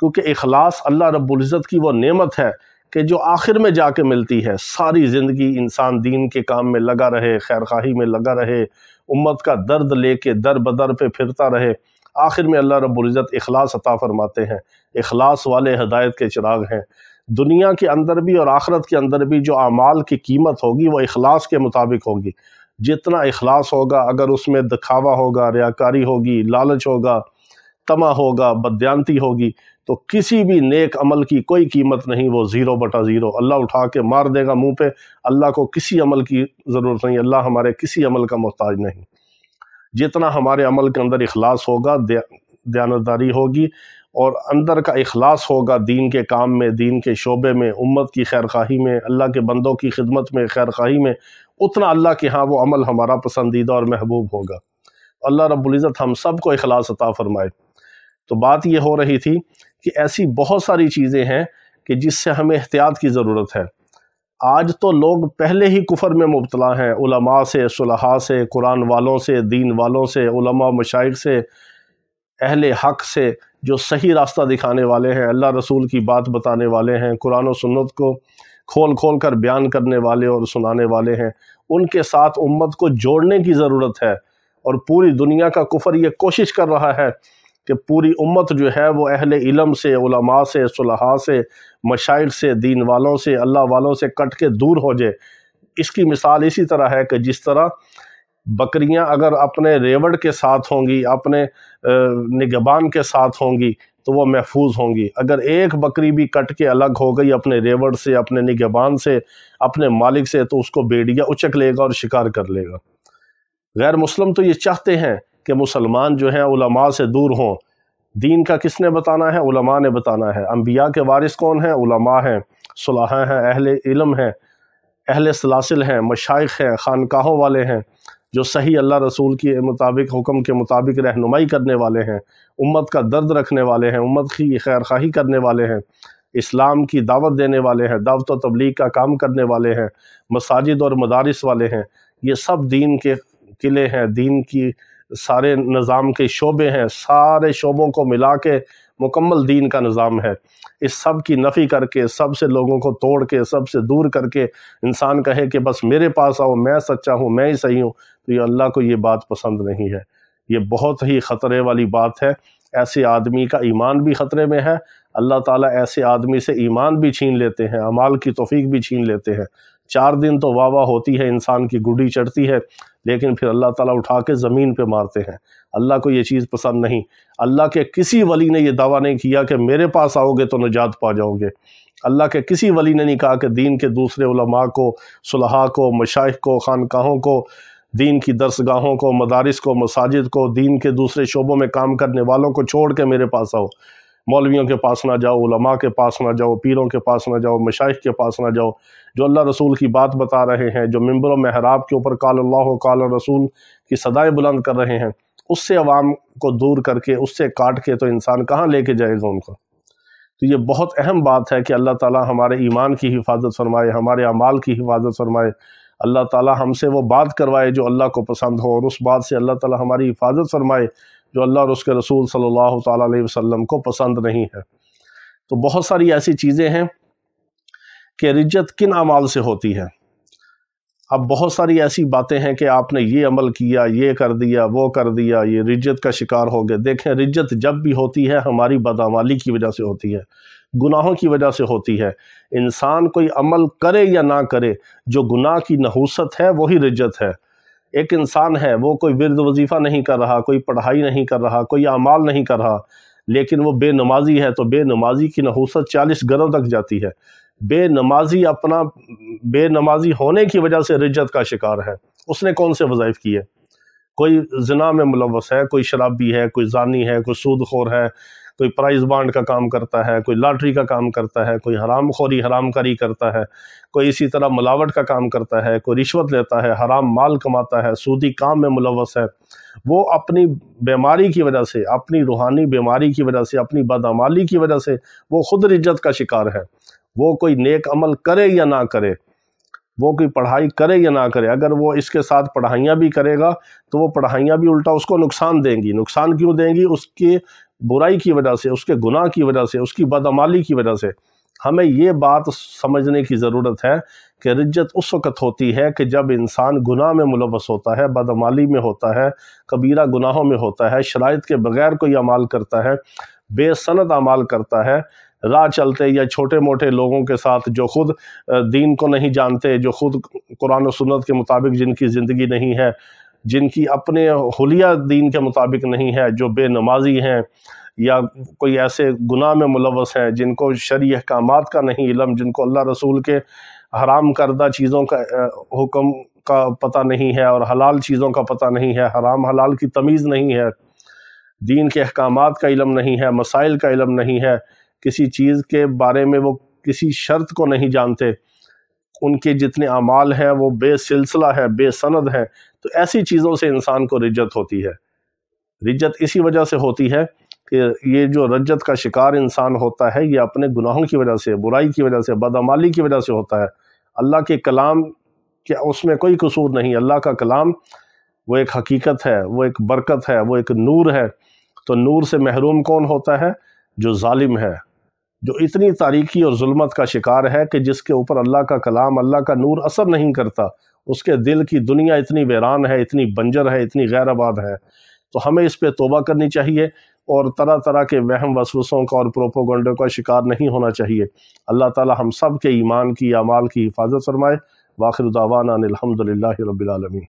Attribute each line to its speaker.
Speaker 1: کیونکہ اخلاص اللہ رب العزت کی وہ نعمت ہے کہ جو آخر میں جا کے ملتی ہے۔ ساری زندگی انسان دین کے کام میں لگا رہے، خیر خواہی میں لگا رہے، امت کا درد لے کے در بدر پہ پھرتا رہے، آخر میں اللہ رب العزت اخلاص عطا فرماتے ہیں۔ اخلاص والے ہدایت کے چراغ ہیں۔ دنیا کے اندر بھی اور آخرت کے اندر بھی جو اعمال کی قیمت ہوگی وہ اخلاص کے مطابق ہوگی۔ جتنا اخلاص ہوگا، اگر اس میں دکھاوا ہوگا، ریاکاری ہوگی، لالچ ہوگا، طمع ہوگا، بددیانتی ہوگی، تو کسی بھی نیک عمل کی کوئی قیمت نہیں، وہ 0/0۔ اللہ اٹھا کے مار دے گا منہ پہ۔ اللہ کو کسی عمل کی ضرورت نہیں، اللہ ہمارے کسی عمل کا محتاج نہیں۔ جتنا ہمارے عمل کے اندر اخلاص ہوگا، دیانتداری ہوگی اور اندر کا اخلاص ہوگا دین کے کام میں، دین کے شعبے میں، امت کی خیر خواہی میں، اللہ کے بندوں کی خدمت میں، خیر خواہی میں، اتنا اللہ کے ہاں وہ عمل ہمارا پسندیدہ اور محبوب ہوگا۔ اللہ رب العزت ہم سب کو اخلاص عطا فرمائے۔ تو بات یہ ہو رہی تھی کہ ایسی بہت ساری چیزیں ہیں کہ جس سے ہمیں احتیاط کی ضرورت ہے۔ آج تو لوگ پہلے ہی کفر میں مبتلا ہیں، علماء سے، صلحاء سے، قرآن والوں سے، دین والوں سے، علماء مشائخ سے، اہل حق سے، جو صحیح راستہ دکھانے والے ہیں، اللہ رسول کی بات بتانے والے ہیں، قرآن و سنت کو کھول کھول کر بیان کرنے والے اور سنانے والے ہیں۔ ان کے ساتھ امت کو جوڑنے کی ضرورت ہے، اور پوری دنیا کا کفر یہ کوشش کر رہا ہے کہ پوری امت جو ہے وہ اہل علم سے، علماء سے، صلحاء سے، مشائخ سے، دین والوں سے، اللہ والوں سے کٹ کے دور ہو جائے۔ اس کی مثال اسی طرح ہے کہ جس طرح بکریاں اگر اپنے ریوڑ کے ساتھ ہوں گی، اپنے نگہبان کے ساتھ ہوں گی تو وہ محفوظ ہوں گی۔ اگر ایک بکری بھی کٹ کے الگ ہو گئی اپنے ریوڑ سے، اپنے نگہبان سے، اپنے مالک سے، تو اس کو بھیڑیا اچک لے گا اور شکار کر لے گا۔ غیر مسلم تو یہ چاہتے ہیں کہ مسلمان جو ہیں علماء سے دور ہوں۔ دین کا کس نے بتانا ہے؟ علماء نے بتانا ہے۔ انبیاء کے وارث کون ہیں؟ علماء ہیں، صلحاء ہیں، اہل علم ہیں، اہل سلاسل ہیں، مشائخ ہیں، خانقاہوں والے ہیں، جو صحیح اللہ رسول کے مطابق، حکم کے مطابق رہنمائی کرنے والے ہیں، امت کا درد رکھنے والے ہیں، امت کی خیر خواہی کرنے والے ہیں، اسلام کی دعوت دینے والے ہیں، دعوت و تبلیغ کا کام کرنے والے ہیں، مساجد اور مدارس والے ہیں۔ یہ سب دین کے قلعے ہیں، دین کی سارے نظام کے شعبے ہیں، سارے شعبوں کو ملا کے مکمل دین کا نظام ہے۔ اس سب کی نفی کر کے، سب سے لوگوں کو توڑ کے، سب سے دور کر کے انسان کہے کہ بس میرے پاس آؤ، میں سچا ہوں، میں ہی صحیح ہوں، تو یہ اللہ کو یہ بات پسند نہیں ہے۔ یہ بہت ہی خطرے والی بات ہے۔ ایسے آدمی کا ایمان بھی خطرے میں ہے۔ اللہ تعالیٰ ایسے آدمی سے ایمان بھی چھین لیتے ہیں، اعمال کی توفیق بھی چھین لیتے ہیں۔ 4 دن تو واہ واہ ہوتی ہے، انسان کی گڈی چڑھتی ہے، لیکن پھر اللہ تعالیٰ اٹھا کے زمین پہ مارتے ہیں۔ اللہ کو یہ چیز پسند نہیں۔ اللہ کے کسی ولی نے یہ دعویٰ نہیں کیا کہ میرے پاس آؤ گے تو نجات پا جاؤ گے۔ اللہ کے کسی ولی نے نہیں کہا کہ دین کے دوسرے علماء کو، صلحاء کو، مشائخ کو، خانقاہوں کو، دین کی درسگاہوں کو، مدارس کو، مساجد کو، دین کے دوسرے شعبوں میں کام کرنے والوں کو چھوڑ کے میرے پاس آؤ۔ مولویوں کے پاس نہ جاؤ، علماء کے پاس نہ جاؤ، پیروں کے پاس نہ جاؤ، مشائخ کے پاس نہ جاؤ، جو اللہ رسول کی بات بتا رہے ہیں، جو منبر و محراب کے اوپر قال اللہ قال رسول کی صدائیں بلند کر رہے ہیں، اس سے عوام کو دور کر کے، اس سے کاٹ کے تو انسان کہاں لے کے جائے گا ان کو۔ تو یہ بہت اہم بات ہے کہ اللہ تعالیٰ ہمارے ایمان کی حفاظت فرمائے، ہمارے اعمال کی حفاظت فرمائے۔ اللہ تعالیٰ ہم سے وہ بات کروائے جو اللہ کو پسند ہو، اور اس بات سے اللہ تعالیٰ ہماری حفاظت فرمائے جو اللہ اور اس کے رسول صلی اللہ تعالیٰ علیہ وسلم کو پسند نہیں ہے۔ تو بہت ساری ایسی چیزیں ہیں کہ رجت کن اعمال سے ہوتی ہے۔ اب بہت ساری ایسی باتیں ہیں کہ آپ نے یہ عمل کیا، یہ کر دیا، وہ کر دیا، یہ رجت کا شکار ہو گئے۔ دیکھیں، رجت جب بھی ہوتی ہے ہماری بدعمالی کی وجہ سے ہوتی ہے، گناہوں کی وجہ سے ہوتی ہے۔ انسان کوئی عمل کرے یا نہ کرے، جو گناہ کی نحوست ہے وہی رجت ہے۔ ایک انسان ہے، وہ کوئی ورد وظیفہ نہیں کر رہا، کوئی پڑھائی نہیں کر رہا، کوئی اعمال نہیں کر رہا، لیکن وہ بے نمازی ہے، تو بے نمازی کی نحوست 40 گروں تک جاتی ہے۔ بے نمازی اپنا بے نمازی ہونے کی وجہ سے رجت کا شکار ہے۔ اس نے کون سے وظائف کیے؟ کوئی زنا میں ملوث ہے، کوئی شرابی ہے، کوئی زانی ہے، کوئی سود خور ہے، کوئی پرائز بانڈ کا کام کرتا ہے، کوئی لاٹری کا کام کرتا ہے، کوئی حرام خوری، حرام کاری کرتا ہے، کوئی اسی طرح ملاوٹ کا کام کرتا ہے، کوئی رشوت لیتا ہے، حرام مال کماتا ہے، سودی کام میں ملوث ہے۔ وہ اپنی بیماری کی وجہ سے، اپنی روحانی بیماری کی وجہ سے، اپنی بدعمالی کی وجہ سے وہ خود رجت کا شکار ہے۔ وہ کوئی نیک عمل کرے یا نہ کرے، وہ کوئی پڑھائی کرے یا نہ کرے، اگر وہ اس کے ساتھ پڑھائیاں بھی کرے گا تو وہ پڑھائیاں بھی الٹا اس کو نقصان دیں گی۔ نقصان کیوں دیں گی؟ اس کے برائی کی وجہ سے، اس کے گناہ کی وجہ سے، اس کی بدعمالی کی وجہ سے۔ ہمیں یہ بات سمجھنے کی ضرورت ہے کہ رجت اس وقت ہوتی ہے کہ جب انسان گناہ میں ملوث ہوتا ہے، بدعمالی میں ہوتا ہے، کبیرہ گناہوں میں ہوتا ہے، شرائط کے بغیر کوئی اعمال کرتا ہے، بے سند اعمال کرتا ہے، راہ چلتے یا چھوٹے موٹے لوگوں کے ساتھ جو خود دین کو نہیں جانتے، جو خود قرآن و سنت کے مطابق جن کی زندگی نہیں ہے، جن کی اپنے حلیہ دین کے مطابق نہیں ہے، جو بے نمازی ہیں یا کوئی ایسے گناہ میں ملوث ہیں جن کو شرعی احکامات کا نہیں علم، جن کو اللہ رسول کے حرام کردہ چیزوں کا حکم کا پتہ نہیں ہے اور حلال چیزوں کا پتہ نہیں ہے، حرام حلال کی تمیز نہیں ہے، دین کے احکامات کا علم نہیں ہے، مسائل کا علم نہیں ہے، کسی چیز کے بارے میں وہ کسی شرط کو نہیں جانتے، ان کے جتنے اعمال ہیں وہ بے سلسلہ ہیں، بے سند ہیں، تو ایسی چیزوں سے انسان کو رجت ہوتی ہے۔ رجت اسی وجہ سے ہوتی ہے کہ یہ جو رجت کا شکار انسان ہوتا ہے یہ اپنے گناہوں کی وجہ سے، برائی کی وجہ سے، بدعمالی کی وجہ سے ہوتا ہے۔ اللہ کے کلام کہ اس میں کوئی قصور نہیں، اللہ کا کلام وہ ایک حقیقت ہے، وہ ایک برکت ہے، وہ ایک نور ہے۔ تو نور سے محروم کون ہوتا ہے؟ جو ظالم ہے، جو اتنی تاریکی اور ظلمت کا شکار ہے کہ جس کے اوپر اللہ کا کلام، اللہ کا نور اثر نہیں کرتا، اس کے دل کی دنیا اتنی ویران ہے، اتنی بنجر ہے، اتنی غیر آباد ہے۔ تو ہمیں اس پہ توبہ کرنی چاہیے اور طرح طرح کے وہم وسوسوں کا اور پروپوگنڈے کا شکار نہیں ہونا چاہیے۔ اللہ تعالی ہم سب کے ایمان کی، اعمال کی حفاظت فرمائے۔ وآخر دعوانا ان الحمد للہ رب العالمین۔